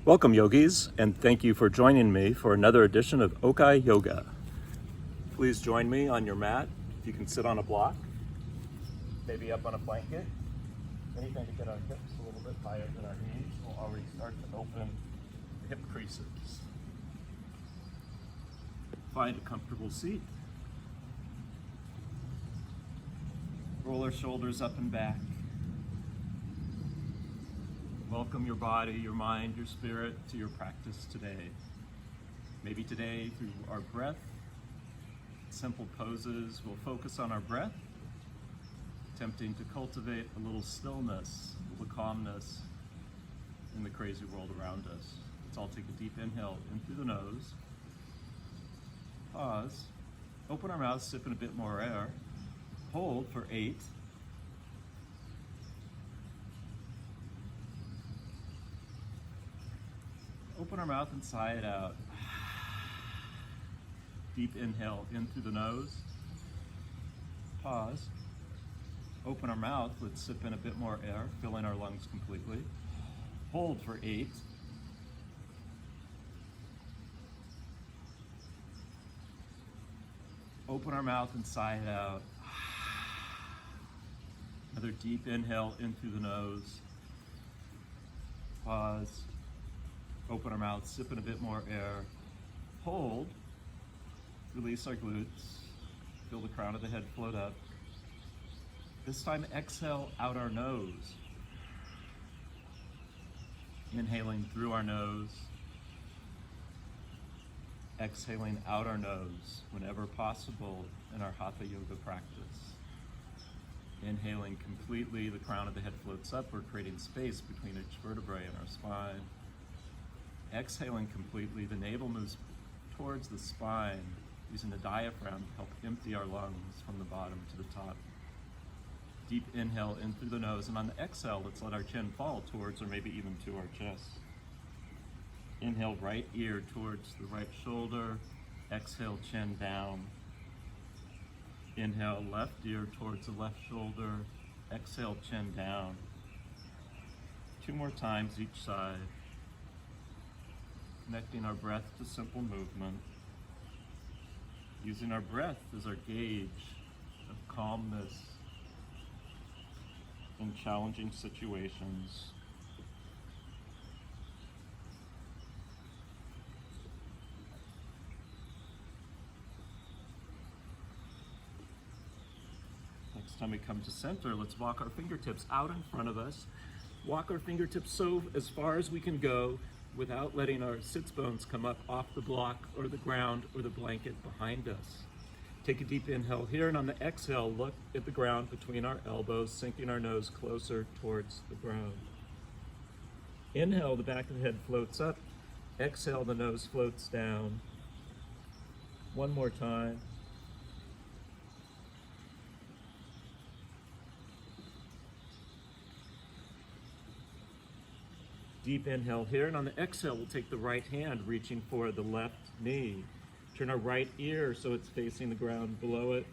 Welcome, yogis, and thank you for joining me for another edition of Okaiyoga. Please join me on your mat. If you can sit on a block, maybe up on a blanket, anything to get our hips a little bit higher than our knees. We'll already start to open the hip creases. Find a comfortable seat. Roll our shoulders up and back. Welcome your body, your mind, your spirit to your practice today. Maybe today through our breath, simple poses, we'll focus on our breath, attempting to cultivate a little stillness, a little calmness in the crazy world around us. Let's all take a deep inhale in through the nose. Pause. Open our mouths, sip in a bit more air. Hold for 8. Open our mouth and sigh it out. Deep inhale in through the nose. Pause. Open our mouth, let's sip in a bit more air, filling our lungs completely. Hold for 8. Open our mouth and sigh it out. Another deep inhale in through the nose. Pause. Open our mouth, sip in a bit more air. Hold. Release our glutes. Feel the crown of the head float up. This time exhale out our nose. Inhaling through our nose. Exhaling out our nose whenever possible in our Hatha Yoga practice. Inhaling completely, the crown of the head floats up. We're creating space between each vertebrae and our spine. Exhaling completely, the navel moves towards the spine, using the diaphragm to help empty our lungs from the bottom to the top. Deep inhale in through the nose, and on the exhale, let's let our chin fall towards or maybe even to our chest. Inhale, right ear towards the right shoulder. Exhale, chin down. Inhale, left ear towards the left shoulder. Exhale, chin down. 2 more times each side. Connecting our breath to simple movement. Using our breath as our gauge of calmness in challenging situations. Next time we come to center, let's walk our fingertips out in front of us. Walk our fingertips so as far as we can go without letting our sits bones come up off the block or the ground or the blanket behind us. Take a deep inhale here, and on the exhale, look at the ground between our elbows, sinking our nose closer towards the ground. Inhale, the back of the head floats up. Exhale, the nose floats down. One more time. Deep inhale here, and on the exhale, we'll take the right hand reaching for the left knee. Turn our right ear so it's facing the ground below it.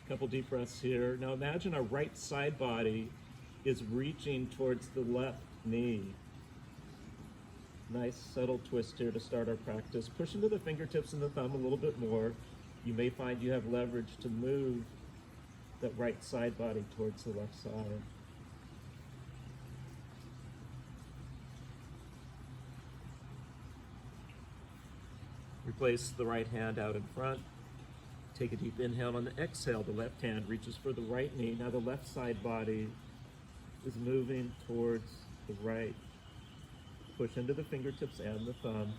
A couple deep breaths here. Now imagine our right side body is reaching towards the left knee. Nice subtle twist here to start our practice. Push into the fingertips and the thumb a little bit more. You may find you have leverage to move that right side body towards the left side. Place the right hand out in front. Take a deep inhale. On the exhale, the left hand reaches for the right knee. Now the left side body is moving towards the right. Push into the fingertips and the thumb,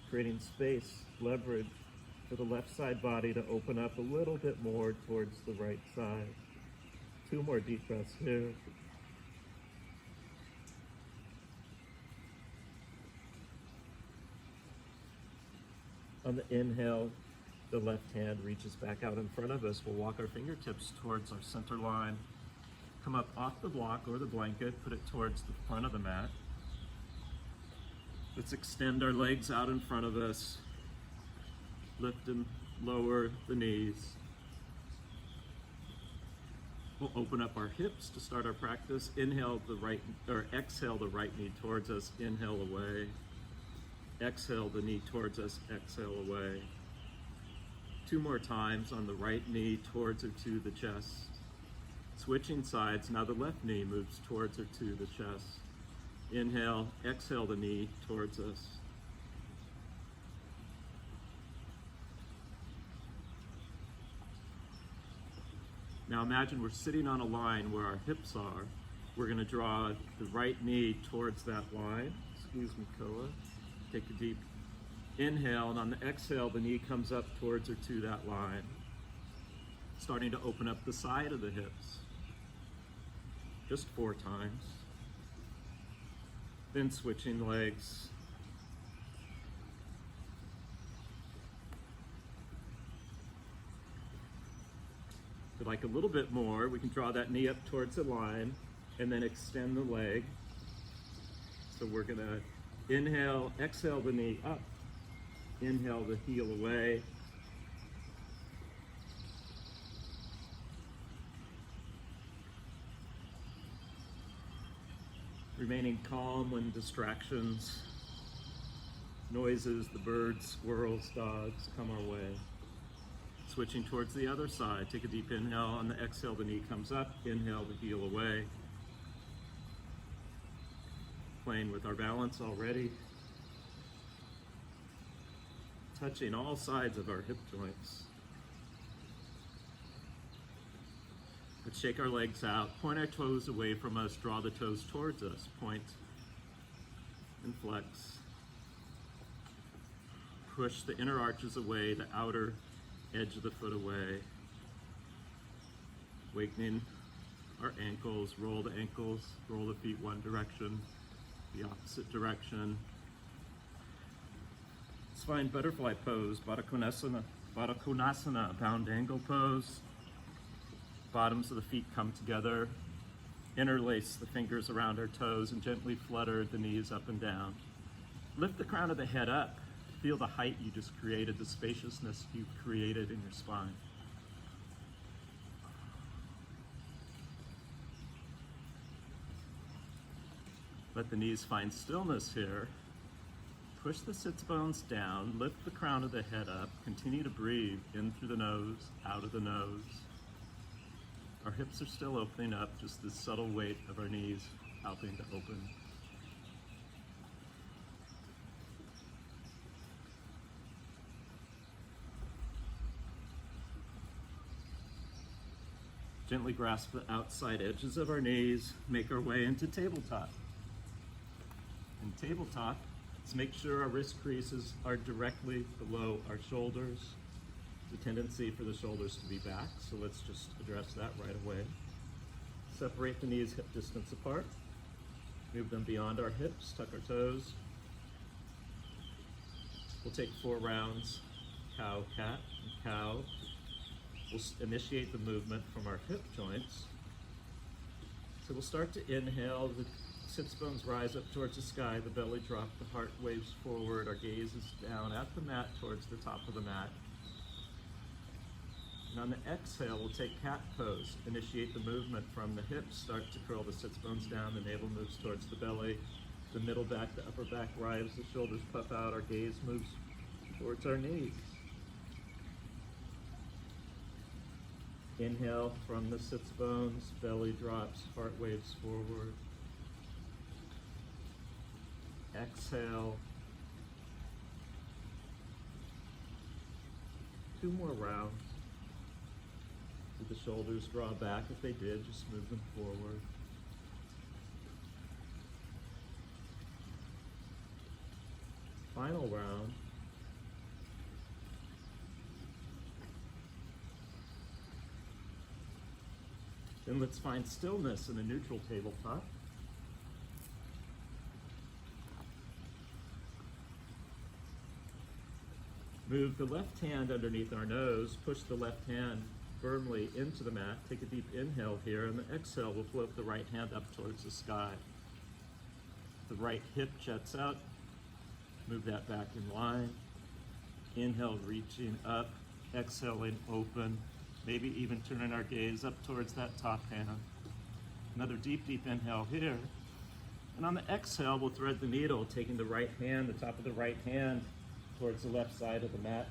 creating space, leverage for the left side body to open up a little bit more towards the right side. 2 more deep breaths here. On the inhale, the left hand reaches back out in front of us. We'll walk our fingertips towards our center line. Come up off the block or the blanket, put it towards the front of the mat. Let's extend our legs out in front of us. Lift and lower the knees. We'll open up our hips to start our practice. Inhale the right, or exhale the right knee towards us. Inhale away. Exhale the knee towards us. Exhale away. 2 more times on the right knee towards or to the chest. Switching sides. Now the left knee moves towards or to the chest. Inhale, exhale the knee towards us. Now imagine we're sitting on a line where our hips are. We're going to draw the right knee towards that line. Excuse me, Koa. Take a deep inhale, and on the exhale, the knee comes up towards or to that line. Starting to open up the side of the hips. Just 4 times. Then switching legs. If you'd like a little bit more, we can draw that knee up towards the line and then extend the leg. So we're gonna inhale, exhale the knee up, inhale the heel away. Remaining calm when distractions, noises, the birds, squirrels, dogs come our way. Switching towards the other side. Take a deep inhale. On the exhale, the knee comes up. Inhale, the heel away. Playing with our balance already. Touching all sides of our hip joints. Let's shake our legs out. Point our toes away from us. Draw the toes towards us. Point and flex. Push the inner arches away, the outer edge of the foot away. Awakening our ankles, roll the ankles, roll the feet one direction, the opposite direction. Let's find butterfly pose, Baddha Konasana, bound angle pose. Bottoms of the feet come together. Interlace the fingers around our toes and gently flutter the knees up and down. Lift the crown of the head up. Feel the height you just created, the spaciousness you've created in your spine. Let the knees find stillness here. Push the sits bones down, lift the crown of the head up, continue to breathe in through the nose, out of the nose. Our hips are still opening up, just the subtle weight of our knees helping to open. Gently grasp the outside edges of our knees, make our way into tabletop. In tabletop, let's make sure our wrist creases are directly below our shoulders. There's a tendency for the shoulders to be back, so let's just address that right away. Separate the knees hip distance apart. Move them beyond our hips, tuck our toes. We'll take 4 rounds, cow, cat, and cow. We'll initiate the movement from our hip joints. So we'll start to inhale, the sits bones rise up towards the sky, the belly drops, the heart waves forward, our gaze is down at the mat towards the top of the mat. And on the exhale, we'll take cat pose. Initiate the movement from the hips, start to curl the sits bones down, the navel moves towards the belly, the middle back, the upper back rise, the shoulders puff out, our gaze moves towards our knees. Inhale from the sits bones, belly drops, heart waves forward. Exhale. 2 more rounds. Did the shoulders draw back? If they did, just move them forward. Final round. Then let's find stillness in a neutral tabletop. Move the left hand underneath our nose, push the left hand firmly into the mat. Take a deep inhale here, and the exhale will float the right hand up towards the sky. The right hip jets out. Move that back in line. Inhale, reaching up. Exhaling, open. maybe even turning our gaze up towards that top hand. Another deep, deep inhale here. And on the exhale, we'll thread the needle, taking the right hand, the top of the right hand, towards the left side of the mat,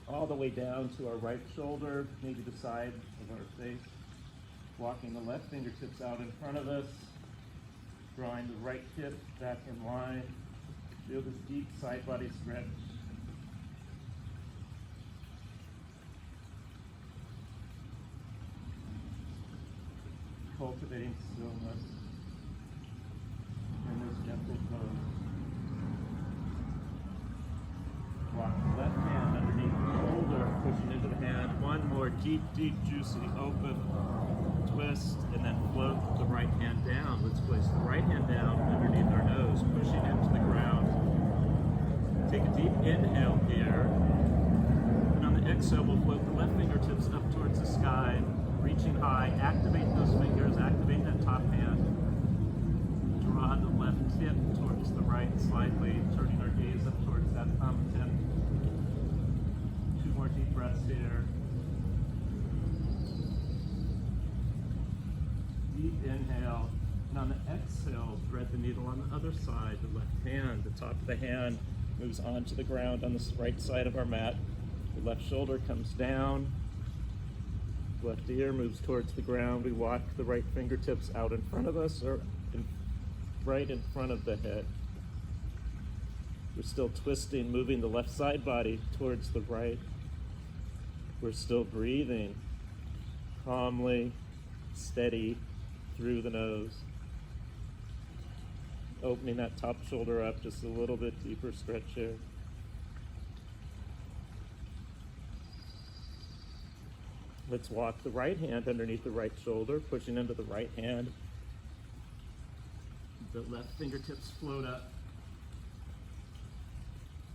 all the way down to our right shoulder, maybe the side of our face. Walking the left fingertips out in front of us, drawing the right hip back in line. Feel this deep side body stretch. Cultivating stillness in this gentle pose. Walk the left hand underneath the shoulder, pushing into the hand. One more deep, deep, juicy open twist, and then float the right hand down. Let's place the right hand down underneath our nose, pushing into the ground. Take a deep inhale here, and on the exhale, we'll float the left fingertips up towards the sky, reaching high. Activate those fingers, activate that top hand. Draw the left hip towards the right slightly, turning our gaze up towards that thumb tip. Two more deep breaths here. Deep inhale, and on the exhale, thread the needle on the other side, the left hand. The top of the hand moves onto the ground on the right side of our mat. The left shoulder comes down. Left ear moves towards the ground. We walk the right fingertips out in front of us or right in front of the head. We're still twisting, moving the left side body towards the right. We're still breathing calmly, steady through the nose. Opening that top shoulder up just a little bit deeper stretch here. Let's walk the right hand underneath the right shoulder, pushing into the right hand. The left fingertips float up.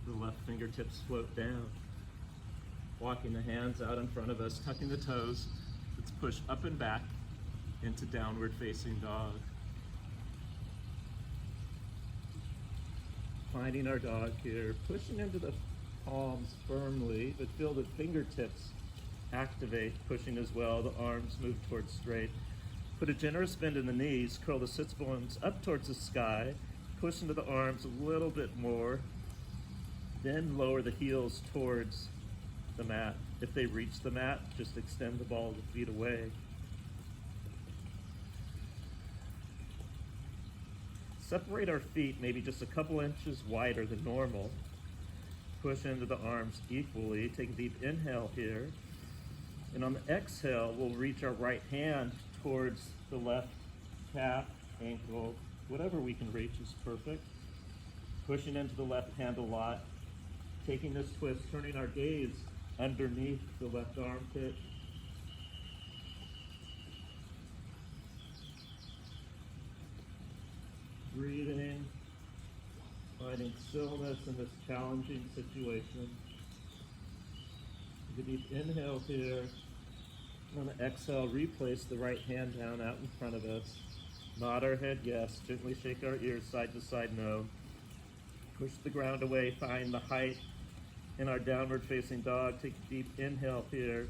The left fingertips float down. Walking the hands out in front of us, tucking the toes. Let's push up and back into downward facing dog. Finding our dog here, pushing into the palms firmly, but feel the fingertips activate, pushing as well. The arms move towards straight. Put a generous bend in the knees, curl the sits bones up towards the sky, push into the arms a little bit more, then lower the heels towards the mat. If they reach the mat, just extend the ball of the feet away. Separate our feet maybe just a couple inches wider than normal. Push into the arms equally. Take a deep inhale here. And on the exhale, we'll reach our right hand towards the left calf, ankle, whatever we can reach is perfect. Pushing into the left hand a lot. Taking this twist, turning our gaze underneath the left armpit. Breathing, finding stillness in this challenging situation. Take a deep inhale here. On the exhale, replace the right hand down out in front of us. Nod our head yes, gently shake our ears side to side no. Push the ground away, find the height in our downward facing dog. Take a deep inhale here.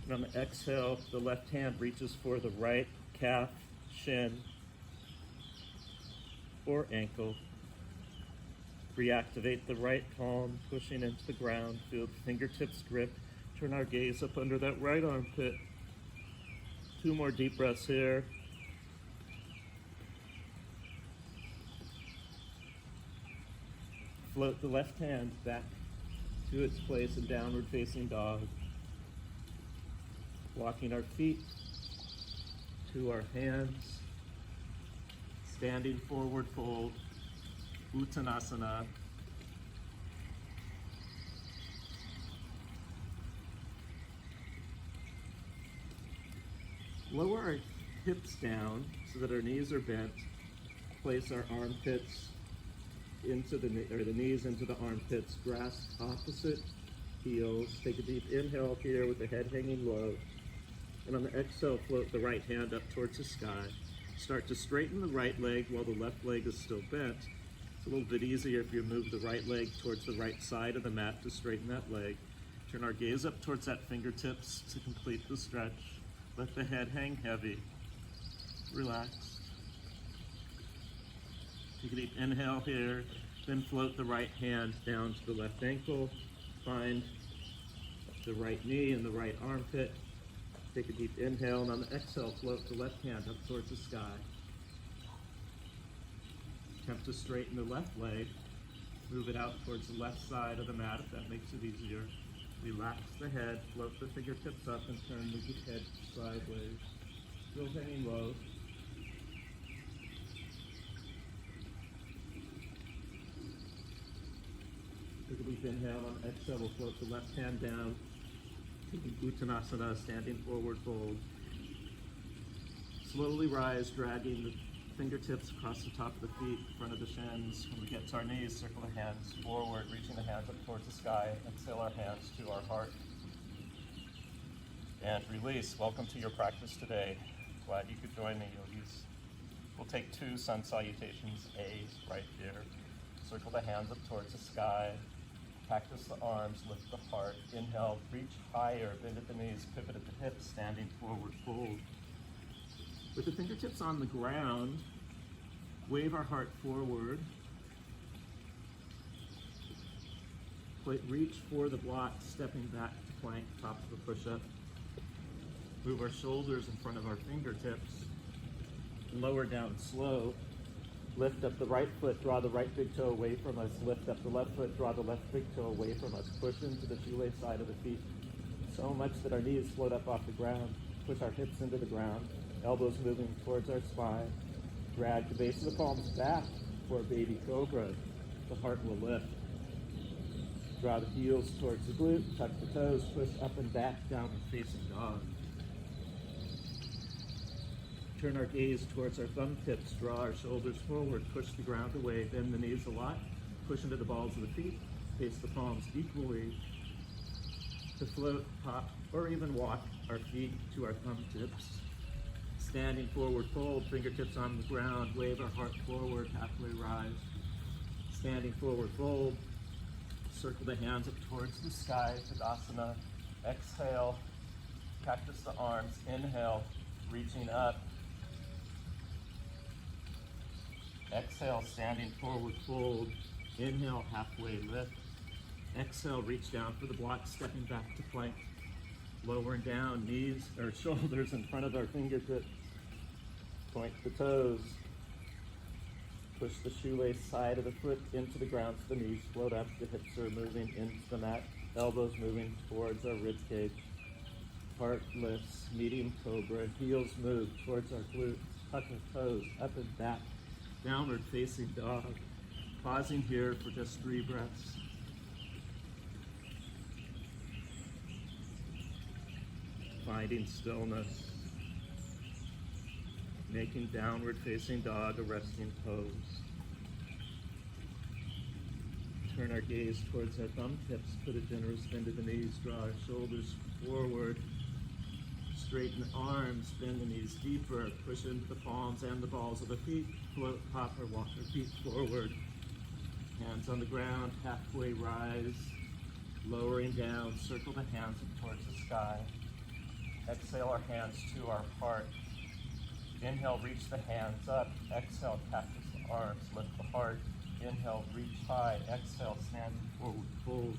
And on the exhale, the left hand reaches for the right calf, shin, or ankle. Reactivate the right palm, pushing into the ground. Feel the fingertips grip. Turn our gaze up under that right armpit. Two more deep breaths here. Float the left hand back to its place in downward facing dog. Walking our feet to our hands. Standing forward fold, Uttanasana. Lower our hips down so that our knees are bent. Place our armpits into the knees into the armpits. Grasp opposite heels. Take a deep inhale here with the head hanging low. And on the exhale, float the right hand up towards the sky. Start to straighten the right leg while the left leg is still bent. It's a little bit easier if you move the right leg towards the right side of the mat to straighten that leg. Turn our gaze up towards that fingertips to complete the stretch. Let the head hang heavy. Relax. Take a deep inhale here, then float the right hand down to the left ankle. Find the right knee and the right armpit. Take a deep inhale, and on the exhale, float the left hand up towards the sky. Attempt to straighten the left leg. Move it out towards the left side of the mat if that makes it easier. Relax the head, float the fingertips up, and turn the head sideways. Still hanging low. Take a deep inhale. On exhale, we'll float the left hand down. Taking Uttanasana, standing forward fold. Slowly rise, dragging the fingertips across the top of the feet, front of the shins. When we get to our knees, circle the hands forward, reaching the hands up towards the sky. Exhale our hands to our heart. And release. Welcome to your practice today. Glad you could join me, yogis. We'll take 2 sun salutations, A right here. Circle the hands up towards the sky. Cactus the arms, lift the heart. Inhale, reach higher, bend at the knees, pivot at the hips, standing forward fold. With the fingertips on the ground, wave our heart forward. Reach for the block, stepping back to plank, top of the push-up. Move our shoulders in front of our fingertips. Lower down slow. Lift up the right foot, draw the right big toe away from us. Lift up the left foot, draw the left big toe away from us. Push into the shoelace side of the feet. So much that our knees float up off the ground. Push our hips into the ground. Elbows moving towards our spine. Drag the base of the palms back for baby cobra. The heart will lift. Draw the heels towards the glute. Tuck the toes. Push up and back, downward facing dog. Turn our gaze towards our thumb tips. Draw our shoulders forward. Push the ground away. Bend the knees a lot. Push into the balls of the feet. Face the palms equally. To float, hop, or even walk our feet to our thumb tips. Standing forward fold, fingertips on the ground, wave our heart forward, halfway rise. Standing forward fold, circle the hands up towards the sky, Tadasana. Exhale, cactus the arms, inhale, reaching up. Exhale, standing forward fold, inhale, halfway lift. Exhale, reach down for the block, stepping back to plank. Lowering down, knees or shoulders in front of our fingertips. Point the toes. Push the shoelace side of the foot into the ground so the knees float up. The hips are moving into the mat. Elbows moving towards our rib cage. Heart lifts, medium cobra. Heels move towards our glutes. Tuck our toes up and back. Downward facing dog. Pausing here for just 3 breaths. Finding stillness. Making downward facing dog a resting pose. Turn our gaze towards our thumb tips. Put a generous bend to the knees. Draw our shoulders forward. Straighten the arms. Bend the knees deeper. Push into the palms and the balls of the feet. Float, hop, or walk our feet forward. Hands on the ground. Halfway rise. Lowering down. Circle the hands up towards the sky. Exhale our hands to our heart. Inhale, reach the hands up. Exhale, cactus the arms. Lift the heart. Inhale, reach high. Exhale, standing forward fold.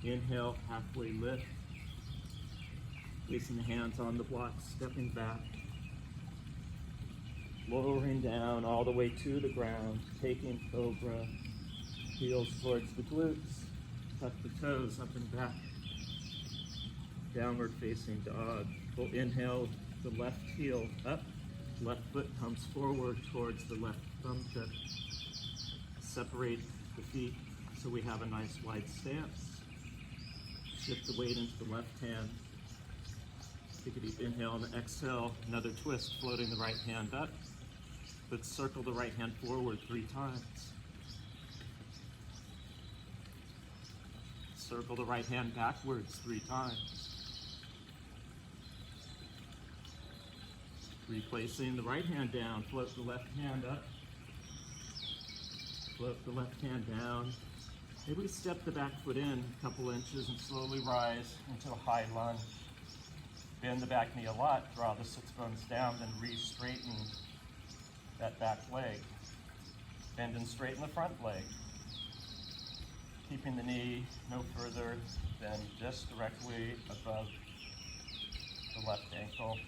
Inhale, halfway lift. Placing the hands on the block, stepping back. Lowering down all the way to the ground. Taking cobra. Heels towards the glutes. Tuck the toes up and back. Downward facing dog. We'll inhale the left heel up. Left foot comes forward towards the left thumb tip. Separate the feet so we have a nice wide stance. Shift the weight into the left hand. Take a deep inhale and exhale. Another twist, floating the right hand up. But circle the right hand forward 3 times. Circle the right hand backwards 3 times. Replacing the right hand down, float the left hand up. Float the left hand down. Maybe we step the back foot in a couple inches and slowly rise into a high lunge. Bend the back knee a lot, draw the sits bones down, then re-straighten that back leg. Bend and straighten the front leg. Keeping the knee no further than just directly above the left ankle.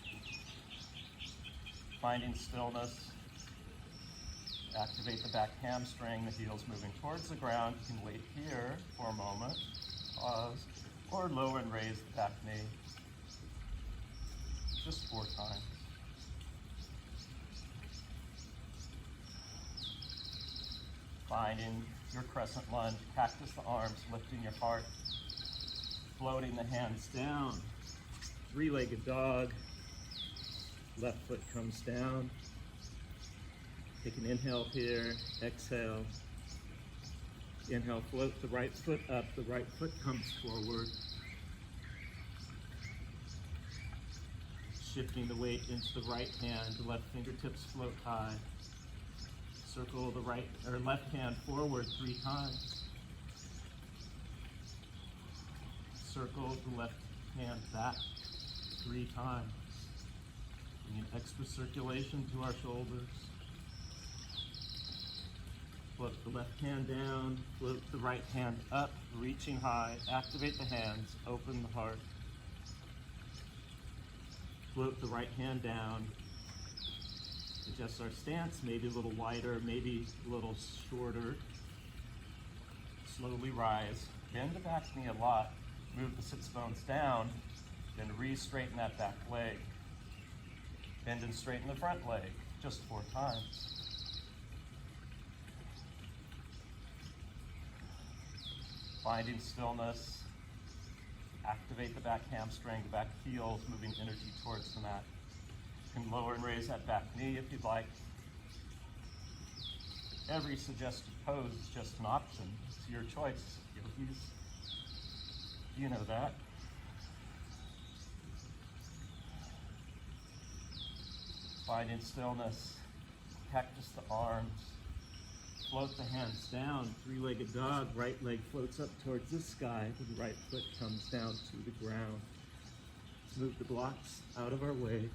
Finding stillness. Activate the back hamstring, the heels moving towards the ground. You can wait here for a moment, pause, or lower and raise the back knee. Just 4 times. Finding your crescent lunge, cactus the arms, lifting your heart, floating the hands down. 3-legged dog, left foot comes down. Take an inhale here, exhale. Inhale, float the right foot up, the right foot comes forward. Shifting the weight into the right hand, the left fingertips float high. Circle the right or left hand forward 3 times. Circle the left hand back 3 times. Bring extra circulation to our shoulders. Float the left hand down, float the right hand up, reaching high. Activate the hands, open the heart. Float the right hand down. Adjust our stance, maybe a little wider, maybe a little shorter. Slowly rise. Bend the back knee a lot. Move the sits bones down, then re-straighten that back leg. Bend and straighten the front leg, just 4 times. Finding stillness. Activate the back hamstring, the back heels, moving energy towards the mat. You can lower and raise that back knee if you'd like. Every suggested pose is just an option. It's your choice, yogis. You know that. Finding stillness. Cactus the arms. Float the hands down. 3-legged dog. Right leg floats up towards the sky. The right foot comes down to the ground. Let's move the blocks out of our way.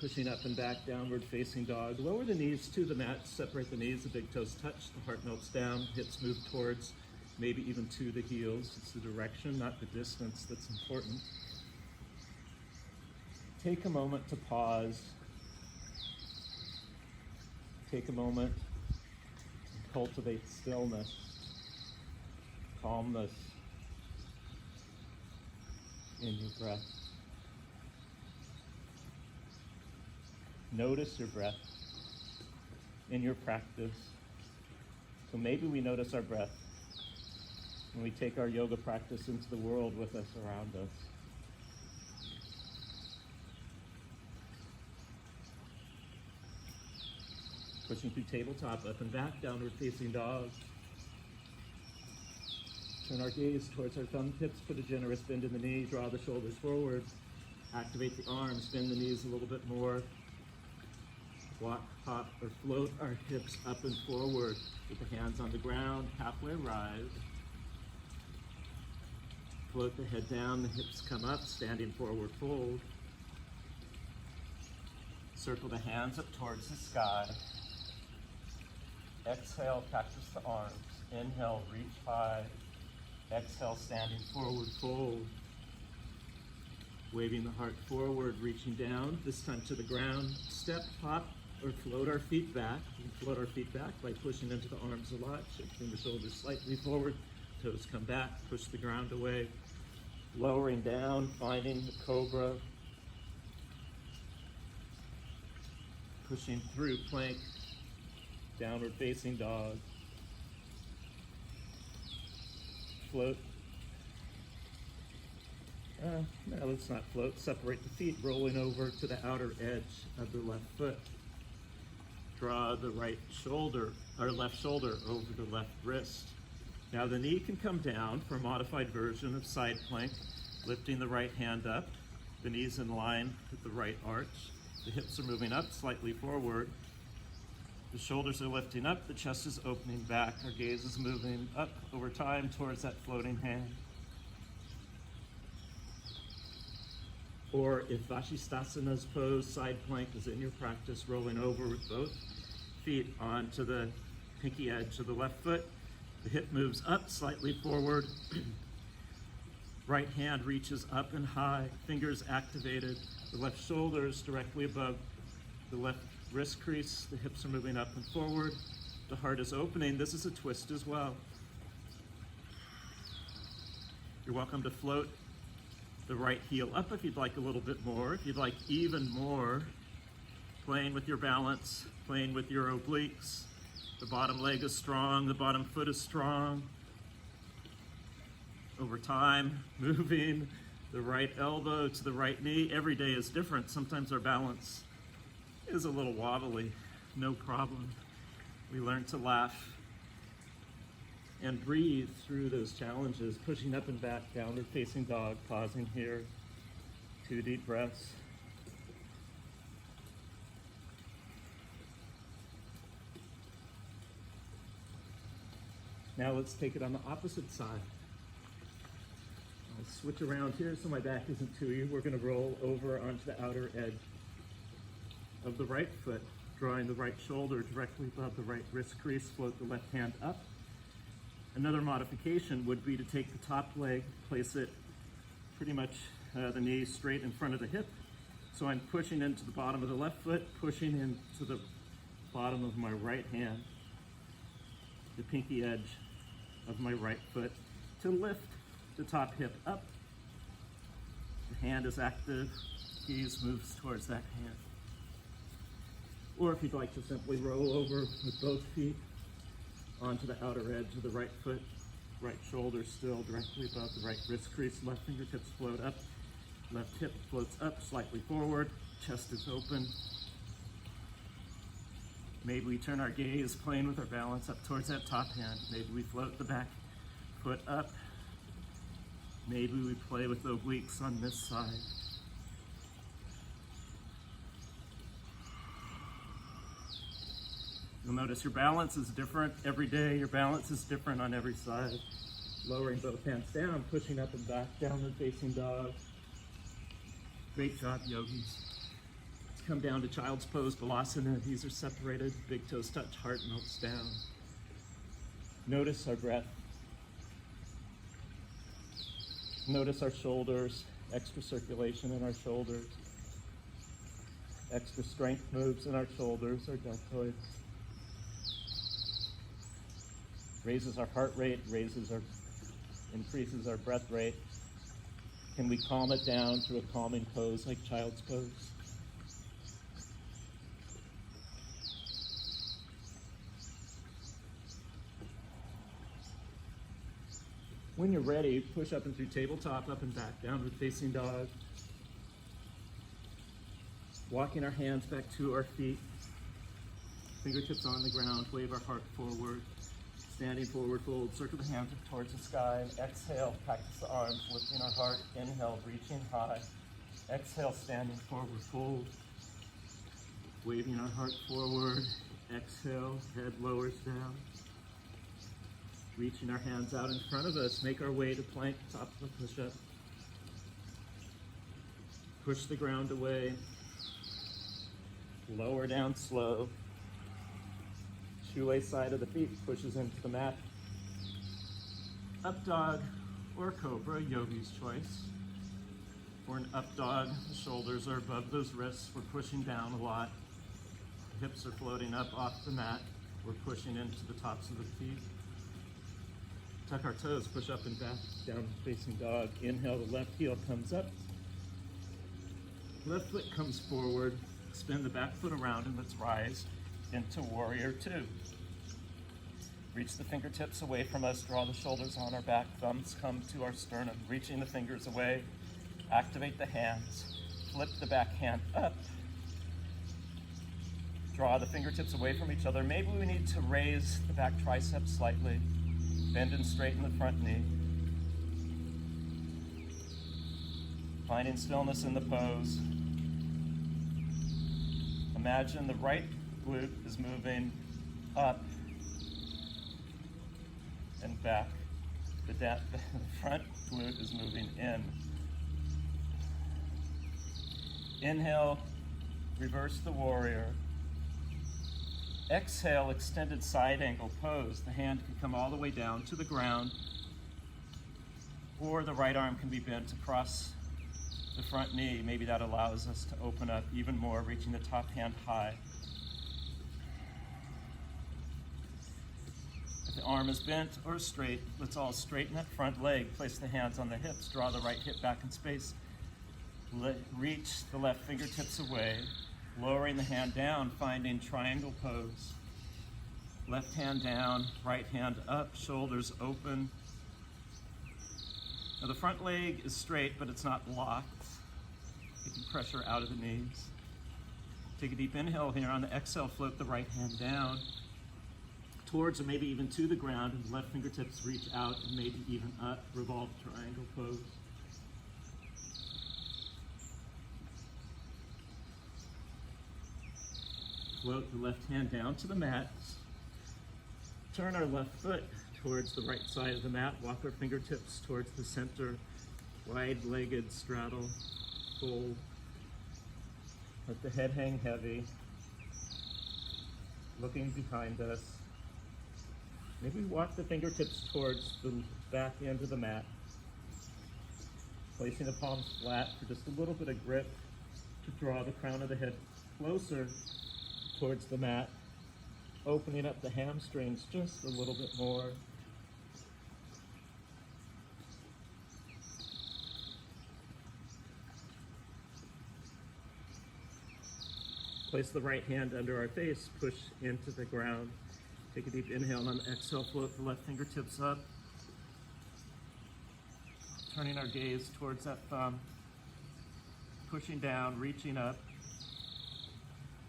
Pushing up and back, downward facing dog. Lower the knees to the mat. Separate the knees. The big toes touch. The heart melts down. Hips move towards, maybe even to the heels. It's the direction, not the distance, that's important. Take a moment to pause. Take a moment to cultivate stillness, calmness in your breath. Notice your breath in your practice. So maybe we notice our breath when we take our yoga practice into the world with us, around us. Pushing through tabletop, up and back, downward facing dog. Turn our gaze towards our thumb tips, put a generous bend in the knee, draw the shoulders forward. Activate the arms, bend the knees a little bit more. Walk, hop, or float our hips up and forward with the hands on the ground, halfway rise. Float the head down, the hips come up, standing forward fold. Circle the hands up towards the sky. Exhale, cactus the arms. Inhale, reach high. Exhale, standing forward fold. Waving the heart forward, reaching down, this time to the ground. Step, hop, or float our feet back. We can float our feet back by pushing into the arms a lot, shifting the shoulders slightly forward. Toes come back, push the ground away. Lowering down, finding the Cobra. Pushing through plank, downward facing dog. Float. No, let's not float. Separate the feet, rolling over to the outer edge of the left foot. Draw the right shoulder, or left shoulder over the left wrist. Now the knee can come down for a modified version of side plank, lifting the right hand up, the knees in line with the right arch. The hips are moving up slightly forward. The shoulders are lifting up, the chest is opening back, our gaze is moving up over time towards that floating hand. Or if Vashisthasana's pose, side plank is in your practice, rolling over with both feet onto the pinky edge of the left foot. The hip moves up, slightly forward. Right hand reaches up and high, fingers activated. The left shoulder is directly above the left wrist crease. The hips are moving up and forward. The heart is opening. This is a twist as well. You're welcome to float the right heel up if you'd like a little bit more. If you'd like even more, playing with your balance, playing with your obliques. The bottom leg is strong, the bottom foot is strong. Over time, moving the right elbow to the right knee. Every day is different. Sometimes our balance is a little wobbly, no problem. We learn to laugh and breathe through those challenges, pushing up and back, downward facing dog, pausing here, 2 deep breaths. Now let's take it on the opposite side. I'll switch around here so my back isn't to you. We're gonna roll over onto the outer edge of the right foot, drawing the right shoulder directly above the right wrist crease, float the left hand up. Another modification would be to take the top leg, place it pretty much the knee straight in front of the hip. So I'm pushing into the bottom of the left foot, pushing into the bottom of my right hand, the pinky edge of my right foot, to lift the top hip up. The hand is active, gaze moves towards that hand. Or if you'd like to simply roll over with both feet onto the outer edge of the right foot, right shoulder still directly above the right wrist crease, left fingertips float up, left hip floats up slightly forward, chest is open. Maybe we turn our gaze, playing with our balance, up towards that top hand. Maybe we float the back foot up. Maybe we play with obliques on this side. You'll notice your balance is different every day. Your balance is different on every side. Lowering both hands down, pushing up and back, downward facing dog. Great job, yogis. Let's come down to child's pose, balasana. These are separated. Big toes touch, heart melts down. Notice our breath. Notice our shoulders, extra circulation in our shoulders. Extra strength moves in our shoulders, our deltoids. Raises our heart rate, increases our breath rate. Can we calm it down through a calming pose like child's pose? When you're ready, push up and through tabletop, up and back, downward facing dog. Walking our hands back to our feet. Fingertips on the ground, wave our heart forward. Standing forward fold, circle the hands up towards the sky. Exhale, practice the arms, lifting our heart. Inhale, reaching high. Exhale, standing forward fold. Waving our heart forward. Exhale, head lowers down. Reaching our hands out in front of us, make our way to plank, top of the push-up. Push the ground away. Lower down slow. Shoelace side of the feet pushes into the mat. Up dog or cobra, yogi's choice. For an up dog, the shoulders are above those wrists. We're pushing down a lot. Hips are floating up off the mat. We're pushing into the tops of the feet. Tuck our toes, push up and back, down facing dog. Inhale, the left heel comes up. Left foot comes forward. Spin the back foot around and let's rise into warrior two. Reach the fingertips away from us, draw the shoulders on our back, thumbs come to our sternum, reaching the fingers away, activate the hands, flip the back hand up, draw the fingertips away from each other. Maybe we need to raise the back tricep slightly, bend and straighten the front knee. Finding stillness in the pose. Imagine the right glute is moving up and back. The front glute is moving in. Inhale, reverse the warrior. Exhale, extended side angle pose. The hand can come all the way down to the ground, or the right arm can be bent across the front knee. Maybe that allows us to open up even more, reaching the top hand high. If the arm is bent or straight, let's all straighten that front leg. Place the hands on the hips, draw the right hip back in space. Reach the left fingertips away, lowering the hand down, finding triangle pose. Left hand down, right hand up, shoulders open. Now the front leg is straight, but it's not locked. Taking pressure out of the knees. Take a deep inhale here. On the exhale, float the right hand down towards or maybe even to the ground, and left fingertips reach out and maybe even up. Revolve triangle pose. Float the left hand down to the mat. Turn our left foot towards the right side of the mat. Walk our fingertips towards the center. Wide-legged straddle, fold. Let the head hang heavy. Looking behind us. Maybe walk the fingertips towards the back end of the mat. Placing the palms flat for just a little bit of grip to draw the crown of the head closer towards the mat, opening up the hamstrings just a little bit more. Place the right hand under our face, push into the ground. Take a deep inhale, and on the exhale, float the left fingertips up. Turning our gaze towards that thumb, pushing down, reaching up.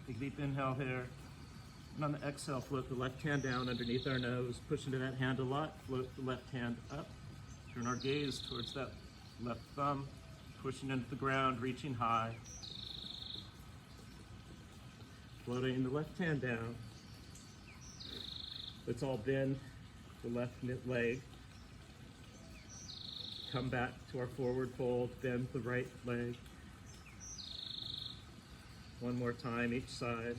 Take a deep inhale here. And on the exhale, float the left hand down underneath our nose. Push into that hand a lot. Float the left hand up. Turn our gaze towards that left thumb. Pushing into the ground, reaching high. Floating the left hand down. Let's all bend the left leg. Come back to our forward fold. Bend the right leg. One more time, each side.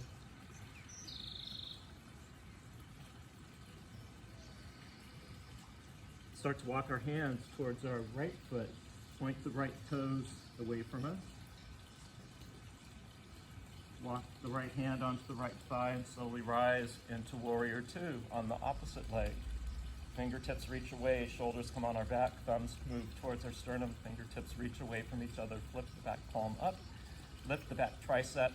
Start to walk our hands towards our right foot. Point the right toes away from us. Walk the right hand onto the right thigh and slowly rise into warrior two on the opposite leg. Fingertips reach away, shoulders come on our back, thumbs move towards our sternum, fingertips reach away from each other, flip the back palm up. Lift the back tricep,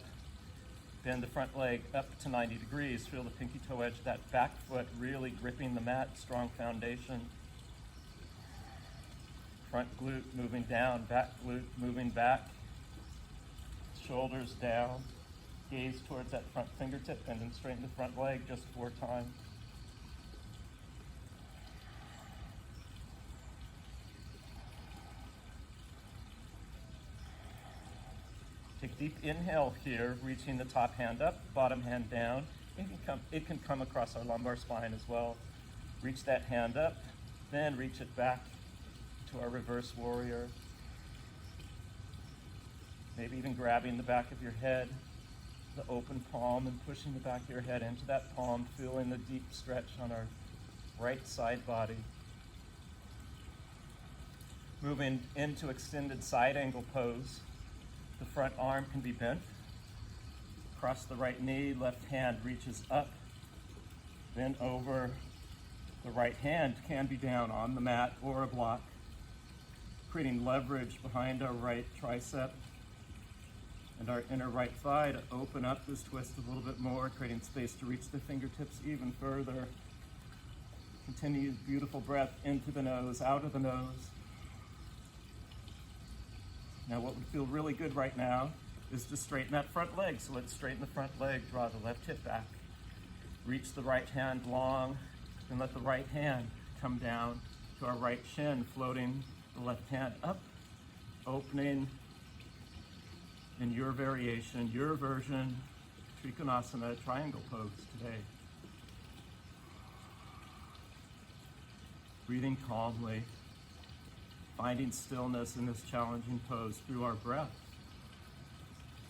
bend the front leg up to 90 degrees. Feel the pinky toe edge, that back foot really gripping the mat, strong foundation. Front glute moving down, back glute moving back. Shoulders down, gaze towards that front fingertip, and then straighten the front leg just 4 times. Take a deep inhale here, reaching the top hand up, bottom hand down. It can come across our lumbar spine as well. Reach that hand up, then reach it back to our reverse warrior. Maybe even grabbing the back of your head, the open palm, and pushing the back of your head into that palm, feeling the deep stretch on our right side body. Moving into extended side angle pose. The front arm can be bent. Across the right knee, left hand reaches up. Then over, the right hand can be down on the mat or a block, creating leverage behind our right tricep and our inner right thigh to open up this twist a little bit more, creating space to reach the fingertips even further. Continue beautiful breath into the nose, out of the nose. Now what would feel really good right now is to straighten that front leg. So let's straighten the front leg, draw the left hip back. Reach the right hand long, and let the right hand come down to our right shin, floating the left hand up, opening in your variation, your version, Trikonasana, triangle pose today. Breathing calmly, finding stillness in this challenging pose through our breath.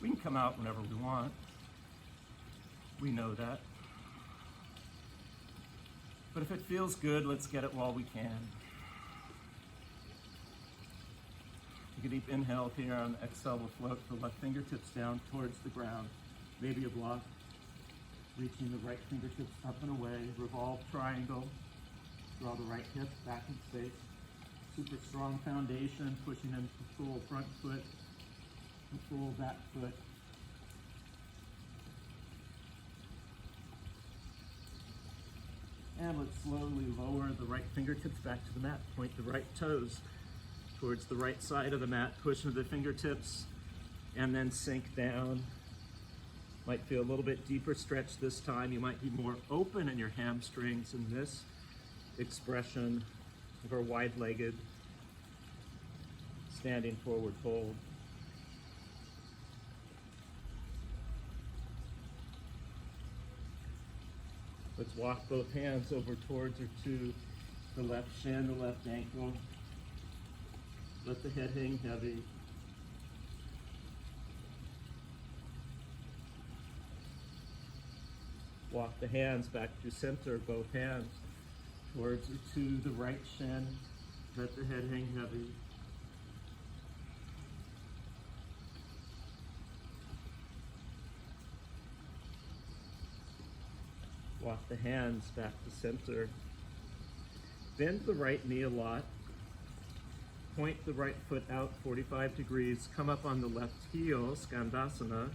We can come out whenever we want. We know that. But if it feels good, let's get it while we can. Take a deep inhale here. On the exhale, we'll float the left fingertips down towards the ground. Maybe a block. Reaching the right fingertips up and away. Revolve triangle. Draw the right hip back in space. Super strong foundation, pushing into the full front foot, the full back foot. And let's slowly lower the right fingertips back to the mat. Point the right toes towards the right side of the mat. Push into the fingertips and then sink down. Might feel a little bit deeper stretch this time. You might be more open in your hamstrings in this expression of our wide-legged standing forward fold. Let's walk both hands over towards or to the left shin, the left ankle. Let the head hang heavy. Walk the hands back to center, both hands towards or to the right shin. Let the head hang heavy. Walk the hands back to center. Bend the right knee a lot. Point the right foot out 45 degrees. Come up on the left heel, Skandasana.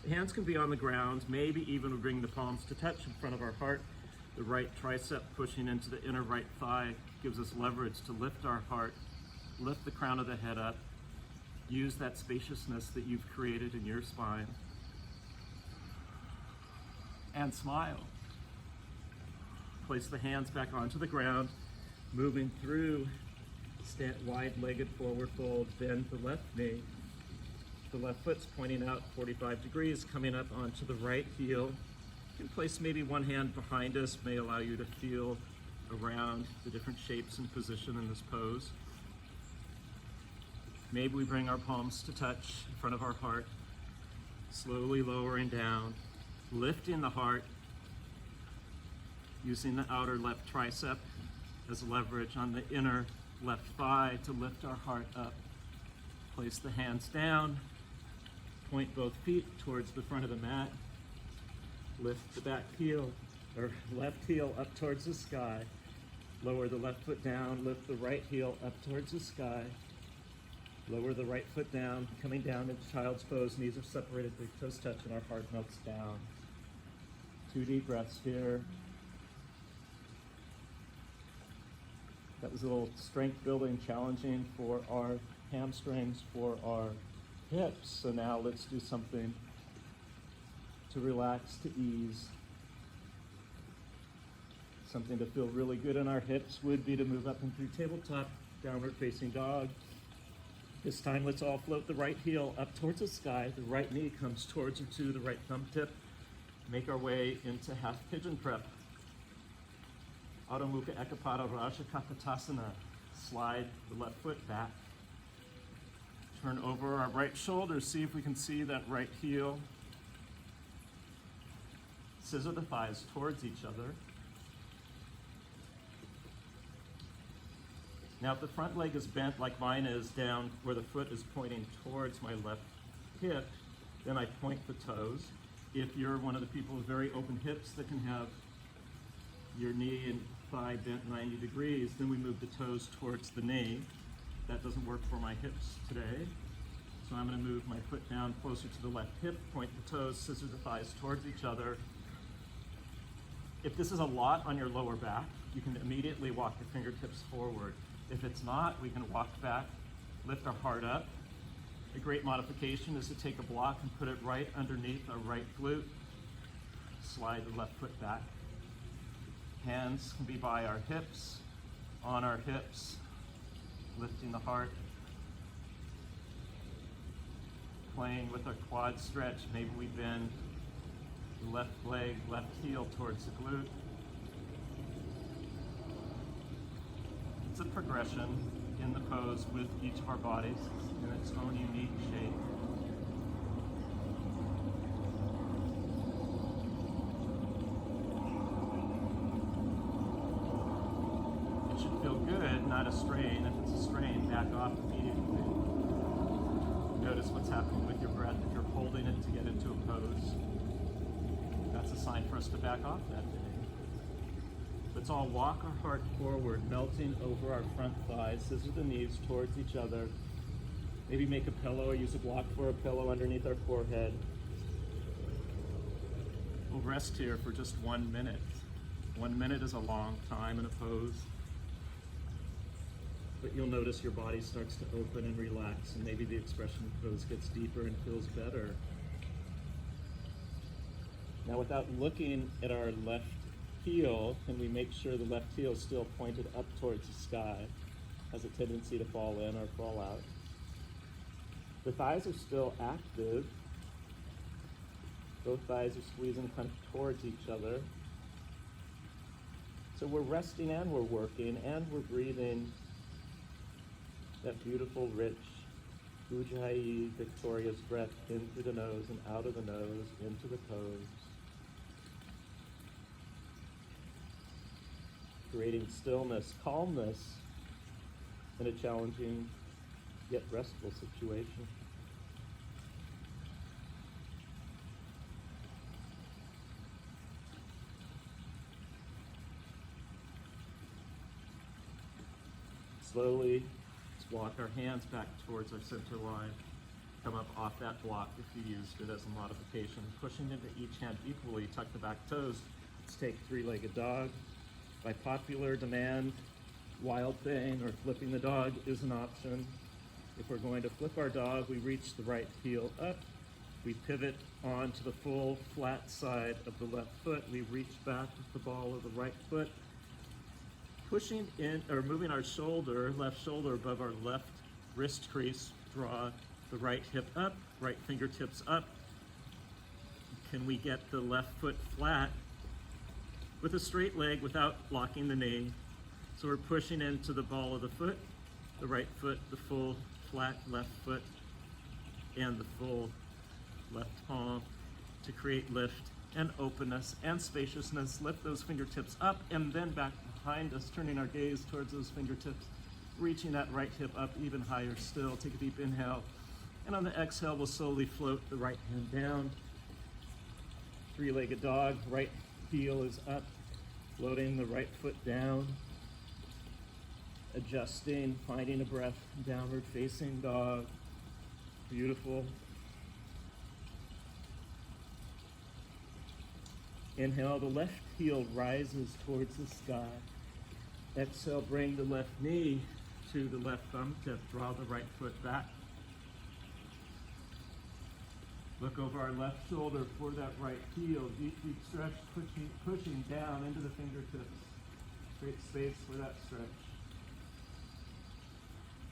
The hands can be on the ground. Maybe even we'll bring the palms to touch in front of our heart. The right tricep pushing into the inner right thigh gives us leverage to lift our heart, lift the crown of the head up. Use that spaciousness that you've created in your spine. And smile. Place the hands back onto the ground, moving through wide-legged forward fold. Bend the left knee. The left foot's pointing out 45 degrees, coming up onto the right heel. You can place maybe one hand behind us, may allow you to feel around the different shapes and position in this pose. Maybe we bring our palms to touch in front of our heart, slowly lowering down, lifting the heart, using the outer left tricep as leverage on the inner left thigh to lift our heart up. Place the hands down, point both feet towards the front of the mat. Lift the back heel, or left heel up towards the sky. Lower the left foot down, lift the right heel up towards the sky. Lower the right foot down, coming down into child's pose. Knees are separated, big toes touch, and our heart melts down. 2 deep breaths here. That was a little strength building, challenging for our hamstrings, for our hips. So now let's do something to relax, to ease. Something to feel really good in our hips would be to move up and through tabletop, downward facing dog. This time let's all float the right heel up towards the sky. The right knee comes towards or to the right thumb tip. Make our way into half pigeon prep. Adho Mukha Ekapada Raja Kapotasana. Slide the left foot back. Turn over our right shoulder. See if we can see that right heel. Scissor the thighs towards each other. Now if the front leg is bent like mine is down where the foot is pointing towards my left hip, then I point the toes. If you're one of the people with very open hips that can have your knee and thigh bent 90 degrees, then we move the toes towards the knee. That doesn't work for my hips today. So I'm going to move my foot down closer to the left hip, point the toes, scissor the thighs towards each other. If this is a lot on your lower back, you can immediately walk the fingertips forward. If it's not, we can walk back, lift our heart up. A great modification is to take a block and put it right underneath our right glute. Slide the left foot back. Hands can be by our hips, on our hips, lifting the heart. Playing with our quad stretch, maybe we bend The left leg, left heel towards the glute. It's a progression in the pose with each of our bodies in its own unique shape. It should feel good, not a strain. If it's a strain, back off immediately. Notice what's happening with your breath. If you're holding it to get into a pose, that's a sign for us to back off that day. Let's all walk our heart forward, melting over our front thighs, scissor the knees towards each other. Maybe make a pillow or use a block for a pillow underneath our forehead. We'll rest here for just 1 minute. 1 minute is a long time in a pose. But you'll notice your body starts to open and relax, and maybe the expression of the pose gets deeper and feels better. Now, without looking at our left heel, can we make sure the left heel is still pointed up towards the sky? Has a tendency to fall in or fall out. The thighs are still active. Both thighs are squeezing kind of towards each other. So we're resting and we're working and we're breathing that beautiful, rich, Ujjayi, victorious breath in through the nose and out of the nose, into the pose. Creating stillness, calmness in a challenging yet restful situation. Slowly, let's walk our hands back towards our center line. Come up off that block if you used it as a modification. Pushing into each hand equally, tuck the back toes. Let's take three-legged dog. By popular demand, wild thing or flipping the dog is an option. If we're going to flip our dog, we reach the right heel up. We pivot onto the full flat side of the left foot. We reach back with the ball of the right foot. Pushing in or moving our shoulder, left shoulder above our left wrist crease, draw the right hip up, right fingertips up. Can we get the left foot flat with a straight leg without locking the knee? So we're pushing into the ball of the foot, the right foot, the full flat left foot, and the full left palm to create lift and openness and spaciousness. Lift those fingertips up and then back behind us, turning our gaze towards those fingertips, reaching that right hip up even higher still. Take a deep inhale. And on the exhale, we'll slowly float the right hand down. Three-legged dog, right heel is up, floating the right foot down. Adjusting, finding a breath, downward facing dog. Beautiful. Inhale, the left heel rises towards the sky. Exhale, bring the left knee to the left thumb tip. Draw the right foot back. Look over our left shoulder for that right heel. Deep, deep stretch, pushing down into the fingertips. Create space for that stretch.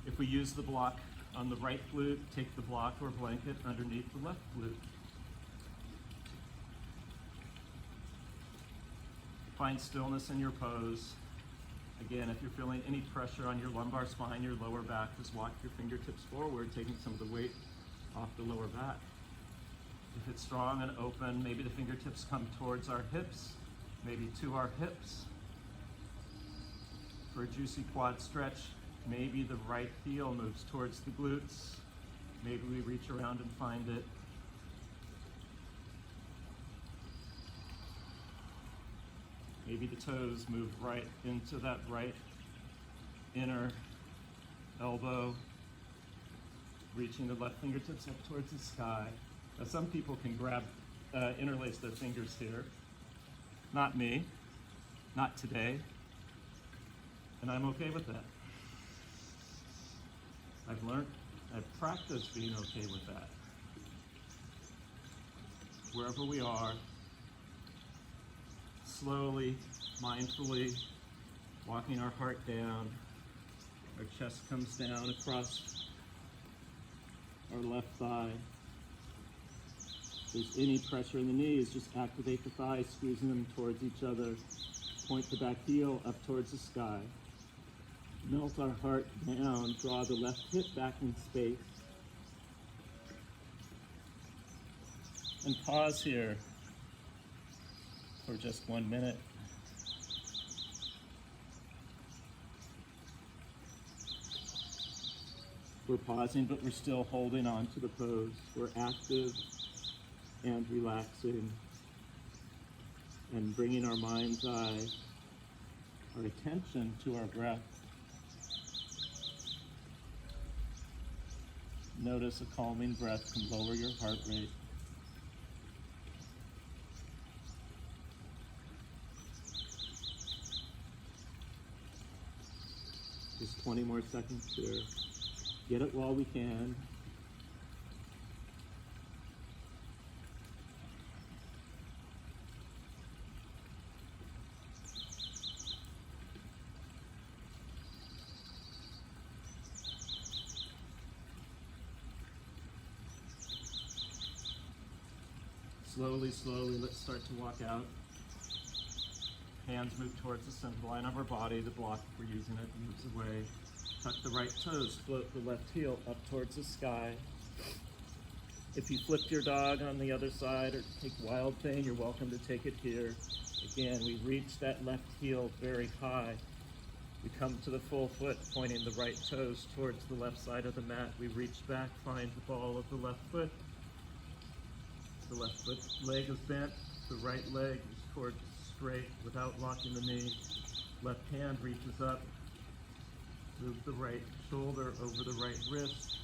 If we use the block on the right glute, take the block or blanket underneath the left glute. Find stillness in your pose. Again, if you're feeling any pressure on your lumbar spine, your lower back, just walk your fingertips forward, taking some of the weight off the lower back. If it's strong and open, maybe the fingertips come towards our hips, maybe to our hips. For a juicy quad stretch, maybe the right heel moves towards the glutes. Maybe we reach around and find it. Maybe the toes move right into that right inner elbow, reaching the left fingertips up towards the sky. Now some people can interlace their fingers here. Not me, not today, and I'm okay with that. I've practiced being okay with that. Wherever we are, slowly, mindfully, walking our heart down. Our chest comes down across our left thigh. If there's any pressure in the knees, just activate the thighs, squeezing them towards each other. Point the back heel up towards the sky. Melt our heart down, draw the left hip back in space. And pause here for just 1 minute. We're pausing, but we're still holding on to the pose. We're active and relaxing and bringing our mind's eye, our attention to our breath. Notice a calming breath can lower your heart rate. Just 20 more seconds here. Get it while we can. Slowly, slowly, let's start to walk out. Hands move towards the center line of our body. The block, if we're using it, moves away. Tuck the right toes, float the left heel up towards the sky. If you flipped your dog on the other side or take wild thing, you're welcome to take it here. Again, we reach that left heel very high. We come to the full foot, pointing the right toes towards the left side of the mat. We reach back, find the ball of the left foot. The left foot leg is bent. The right leg is towards straight without locking the knee. Left hand reaches up. Move the right shoulder over the right wrist.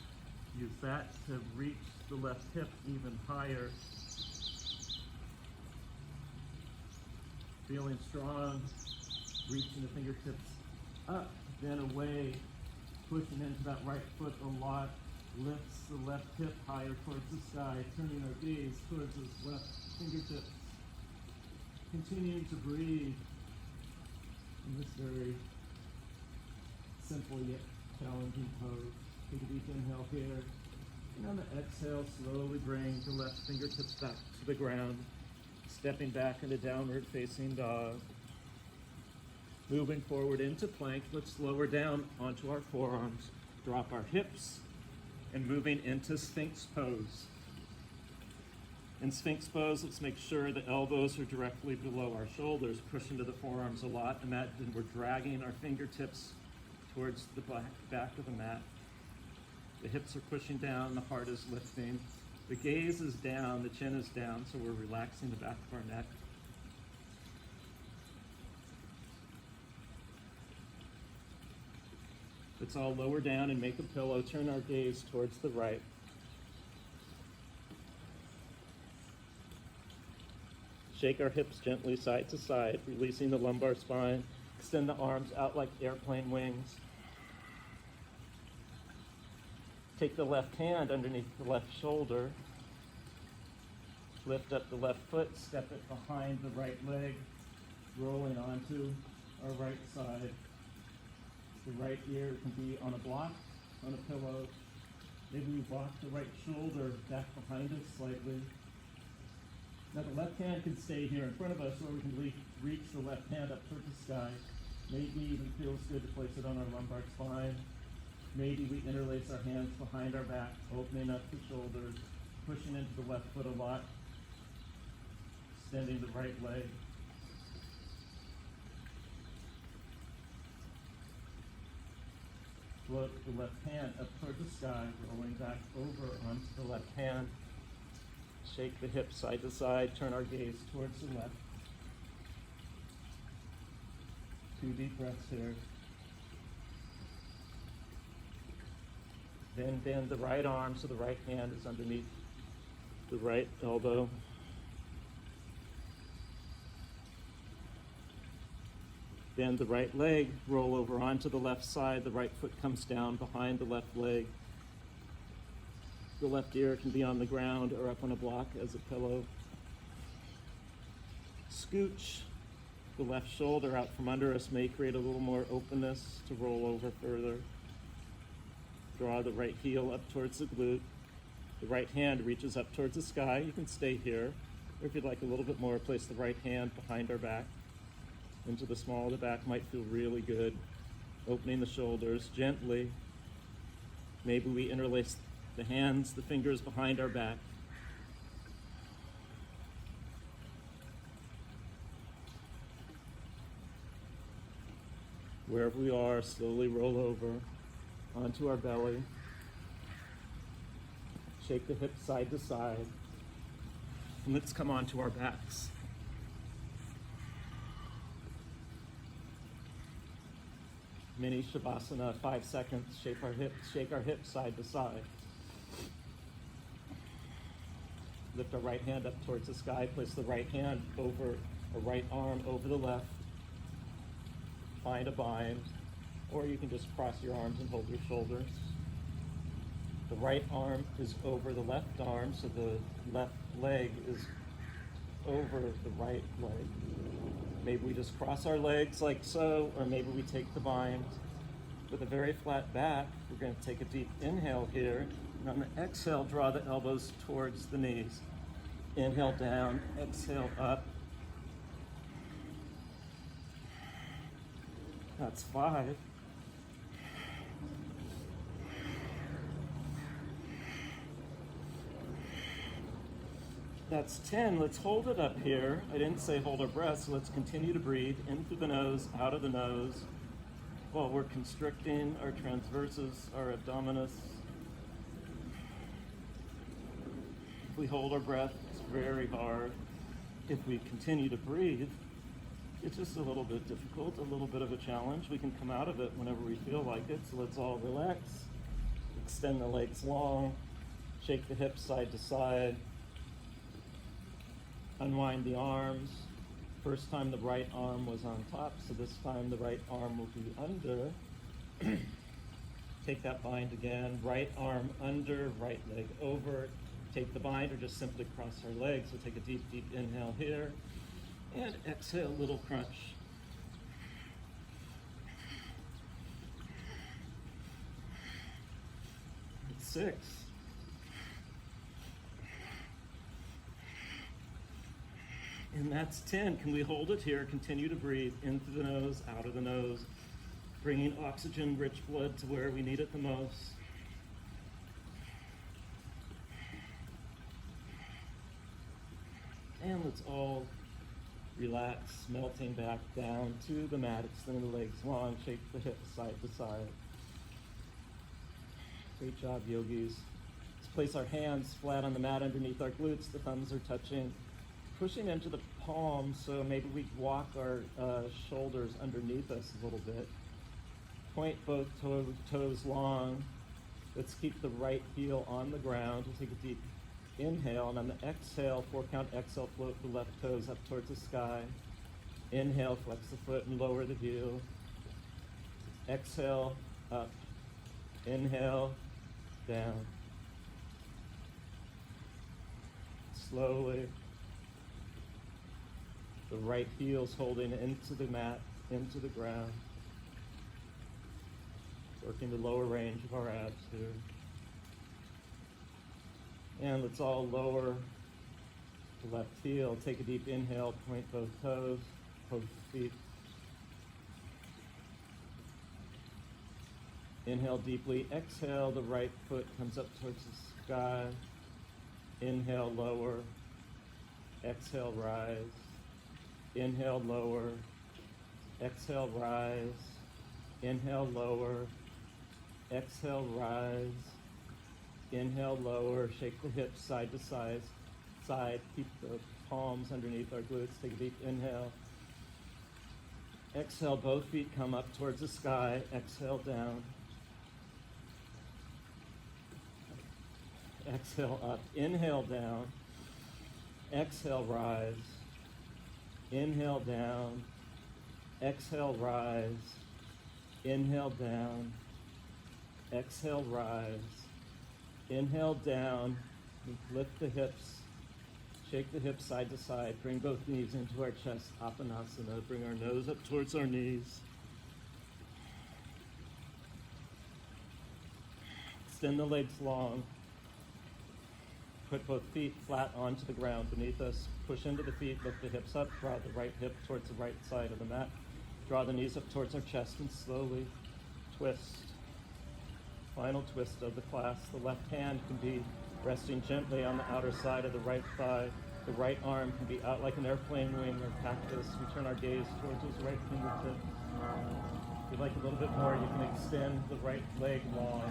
Use that to reach the left hip even higher. Feeling strong, reaching the fingertips up, then away, pushing into that right foot a lot. Lifts the left hip higher towards the sky, turning our gaze towards those left fingertips. Continuing to breathe in this very simple yet challenging pose. Take a deep inhale here. And on the exhale, slowly bring the left fingertips back to the ground. Stepping back into downward facing dog. Moving forward into plank, let's lower down onto our forearms. Drop our hips. And moving into Sphinx Pose. In Sphinx Pose, let's make sure the elbows are directly below our shoulders, push into the forearms a lot. Imagine we're dragging our fingertips towards the back of the mat. The hips are pushing down, the heart is lifting. The gaze is down, the chin is down, so we're relaxing the back of our neck. Let's all lower down and make a pillow. Turn our gaze towards the right. Shake our hips gently side to side, releasing the lumbar spine. Extend the arms out like airplane wings. Take the left hand underneath the left shoulder. Lift up the left foot, step it behind the right leg, rolling onto our right side. The right ear can be on a block, on a pillow. Maybe we walk the right shoulder back behind us slightly. Now the left hand can stay here in front of us, or we can reach the left hand up towards the sky. Maybe even feels good to place it on our lumbar spine. Maybe we interlace our hands behind our back, opening up the shoulders, pushing into the left foot a lot, extending the right leg. Float the left hand up toward the sky, rolling back over onto the left hand. Shake the hips side to side, turn our gaze towards the left. 2 deep breaths here. Then bend the right arm so the right hand is underneath the right elbow. Bend the right leg, roll over onto the left side. The right foot comes down behind the left leg. The left ear can be on the ground or up on a block as a pillow. Scooch the left shoulder out from under us, may create a little more openness to roll over further. Draw the right heel up towards the glute. The right hand reaches up towards the sky. You can stay here. Or if you'd like a little bit more, place the right hand behind our back. Into the small of the back might feel really good. Opening the shoulders gently. Maybe we interlace the hands, the fingers behind our back. Wherever we are, slowly roll over onto our belly. Shake the hips side to side. And let's come onto our backs. Mini Shavasana, 5 seconds. Shake our hips side to side. Lift our right hand up towards the sky. Place the right hand over, or right arm over the left. Find a bind, or you can just cross your arms and hold your shoulders. The right arm is over the left arm, so the left leg is over the right leg. Maybe we just cross our legs like so, or maybe we take the bind. With a very flat back, we're going to take a deep inhale here, and on the exhale, draw the elbows towards the knees. Inhale down, exhale up. That's 5. That's 10. Let's hold it up here. I didn't say hold our breath, so let's continue to breathe in through the nose, out of the nose, while we're constricting our transversus, our abdominis. If we hold our breath, it's very hard. If we continue to breathe, it's just a little bit difficult, a little bit of a challenge. We can come out of it whenever we feel like it, so let's all relax. Extend the legs long, shake the hips side to side. Unwind the arms. First time the right arm was on top, so this time the right arm will be under. Take that bind again. Right arm under, right leg over. Take the bind or just simply cross our legs. So take a deep, deep inhale here. And exhale, little crunch. It's 6. And that's 10. Can we hold it here? Continue to breathe in through the nose, out of the nose, bringing oxygen-rich blood to where we need it the most. And let's all relax, melting back down to the mat. Extend the legs long, shake the hips side to side. Great job, yogis. Let's place our hands flat on the mat underneath our glutes. The thumbs are touching. Pushing into the palms, so maybe we walk our shoulders underneath us a little bit. Point both toes long. Let's keep the right heel on the ground. We'll take a deep inhale, and on the exhale, 4-count exhale, float the left toes up towards the sky. Inhale, flex the foot and lower the heel. Exhale, up. Inhale, down. Slowly. The right heel's holding into the mat, into the ground. Working the lower range of our abs here. And let's all lower the left heel. Take a deep inhale, point both toes, both feet. Inhale deeply, exhale, the right foot comes up towards the sky. Inhale, lower. Exhale, rise. Inhale, lower. Exhale, rise. Inhale, lower. Exhale, rise. Inhale, lower. Shake the hips side to side. Keep the palms underneath our glutes. Take a deep inhale. Exhale, both feet come up towards the sky. Exhale, down. Exhale, up. Inhale, down. Exhale, rise. Inhale, down. Exhale, rise. Inhale, down. Exhale, rise. Inhale, down. Lift the hips. Shake the hips side to side. Bring both knees into our chest, Apanasana. Bring our nose up towards our knees. Extend the legs long. Put both feet flat onto the ground beneath us. Push into the feet, lift the hips up, draw the right hip towards the right side of the mat. Draw the knees up towards our chest and slowly twist. Final twist of the class. The left hand can be resting gently on the outer side of the right thigh. The right arm can be out like an airplane wing or cactus. We turn our gaze towards those right fingertips. If you'd like a little bit more, you can extend the right leg long.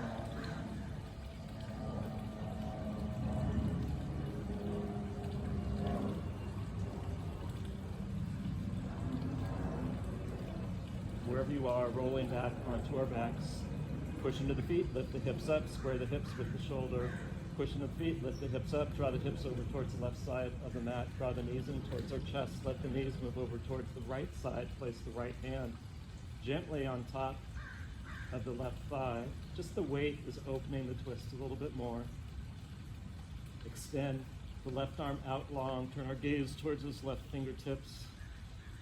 Wherever you are, rolling back onto our backs. Push into the feet, lift the hips up, square the hips with the shoulder. Push into the feet, lift the hips up, draw the hips over towards the left side of the mat. Draw the knees in towards our chest. Let the knees move over towards the right side. Place the right hand gently on top of the left thigh. Just the weight is opening the twist a little bit more. Extend the left arm out long. Turn our gaze towards those left fingertips.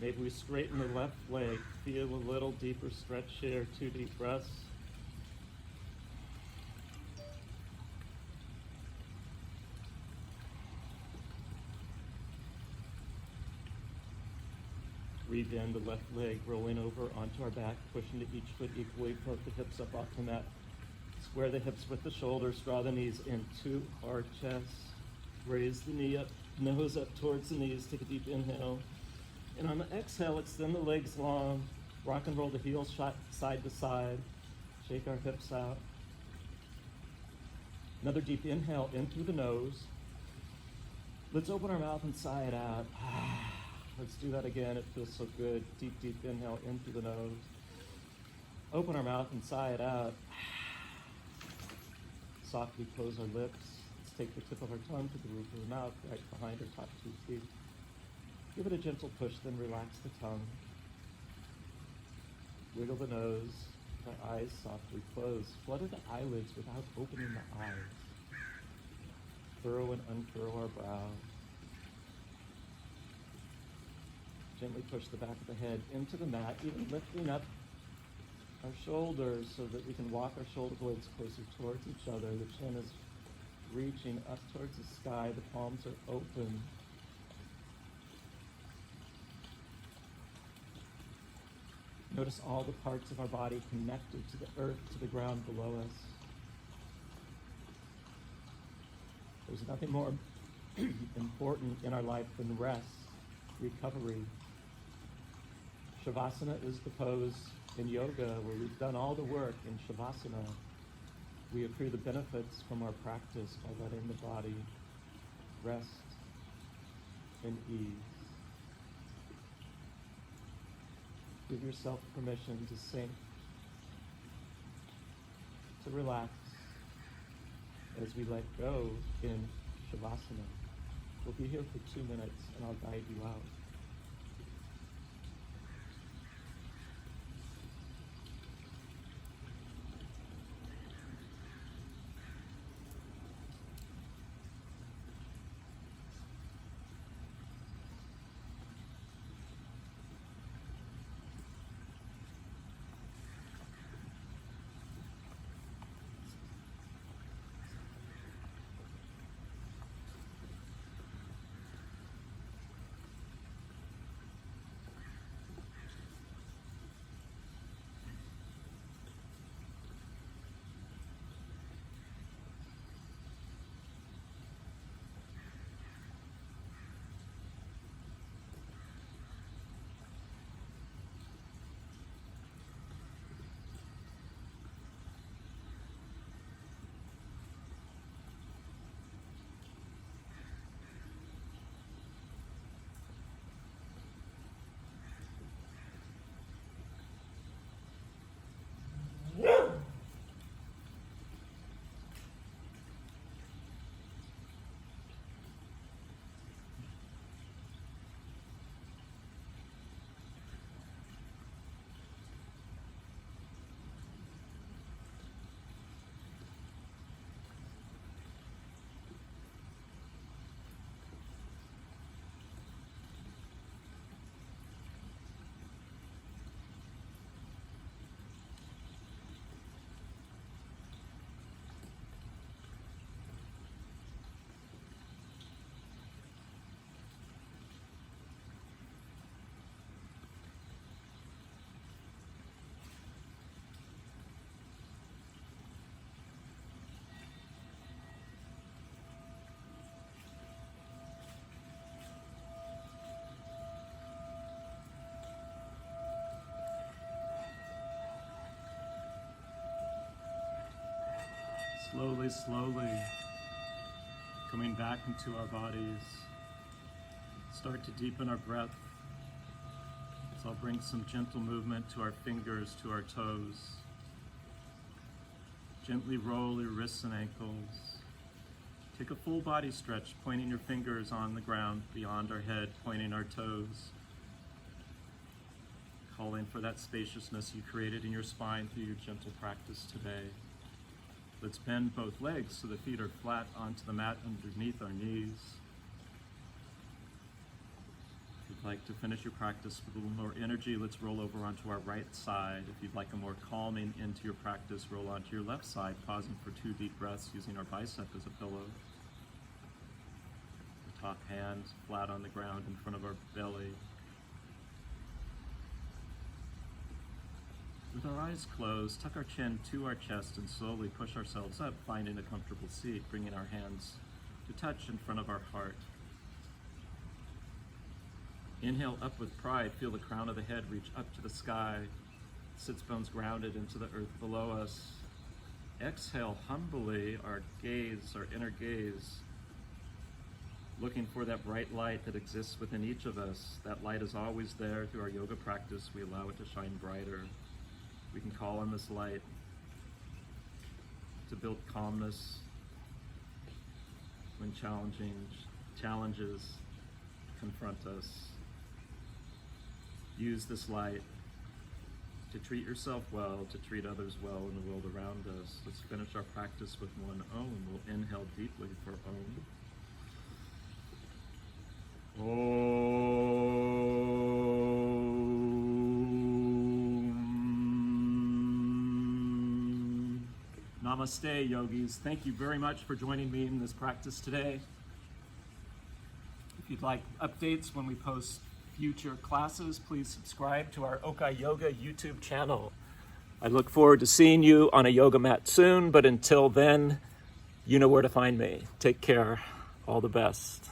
Maybe we straighten the left leg. Feel a little deeper stretch here. 2 deep breaths. Breathe in the left leg, rolling over onto our back, push into each foot equally, float the hips up off the mat. Square the hips with the shoulders, draw the knees into our chest. Raise the knee up, nose up towards the knees, take a deep inhale. And on the exhale, extend the legs long, rock and roll the heels side to side, shake our hips out. Another deep inhale in through the nose. Let's open our mouth and sigh it out. Let's do that again. It feels so good. Deep, deep inhale in through the nose. Open our mouth and sigh it out. Softly close our lips. Let's take the tip of our tongue to the roof of the mouth, right behind our top 2 teeth. Give it a gentle push, then relax the tongue. Wiggle the nose. Our eyes softly close. Flutter the eyelids without opening the eyes. Furrow and unfurrow our brows. Gently push the back of the head into the mat, even lifting up our shoulders so that we can walk our shoulder blades closer towards each other. The chin is reaching up towards the sky. The palms are open. Notice all the parts of our body connected to the earth, to the ground below us. There's nothing more important in our life than rest, recovery. Shavasana is the pose in yoga where we've done all the work. In Shavasana, we accrue the benefits from our practice by letting the body rest in ease. Give yourself permission to sink, to relax as we let go in Shavasana. We'll be here for 2 minutes and I'll guide you out. Slowly, slowly coming back into our bodies. Start to deepen our breath. So I'll bring some gentle movement to our fingers, to our toes. Gently roll your wrists and ankles. Take a full body stretch, pointing your fingers on the ground beyond our head, pointing our toes. Calling for that spaciousness you created in your spine through your gentle practice today. Let's bend both legs so the feet are flat onto the mat underneath our knees. If you'd like to finish your practice with a little more energy, let's roll over onto our right side. If you'd like a more calming into your practice, roll onto your left side, pausing for 2 deep breaths using our bicep as a pillow. The top hand flat on the ground in front of our belly. With our eyes closed, tuck our chin to our chest and slowly push ourselves up, finding a comfortable seat, bringing our hands to touch in front of our heart. Inhale up with pride, feel the crown of the head reach up to the sky, sits bones grounded into the earth below us. Exhale humbly, our gaze, our inner gaze, looking for that bright light that exists within each of us. That light is always there. Through our yoga practice, we allow it to shine brighter. We can call on this light to build calmness when challenges confront us. Use this light to treat yourself well, to treat others well in the world around us. Let's finish our practice with one Om. We'll inhale deeply for Om. Namaste, yogis. Thank you very much for joining me in this practice today. If you'd like updates when we post future classes, please subscribe to our Okaiyoga YouTube channel. I look forward to seeing you on a yoga mat soon, but until then, you know where to find me. Take care. All the best.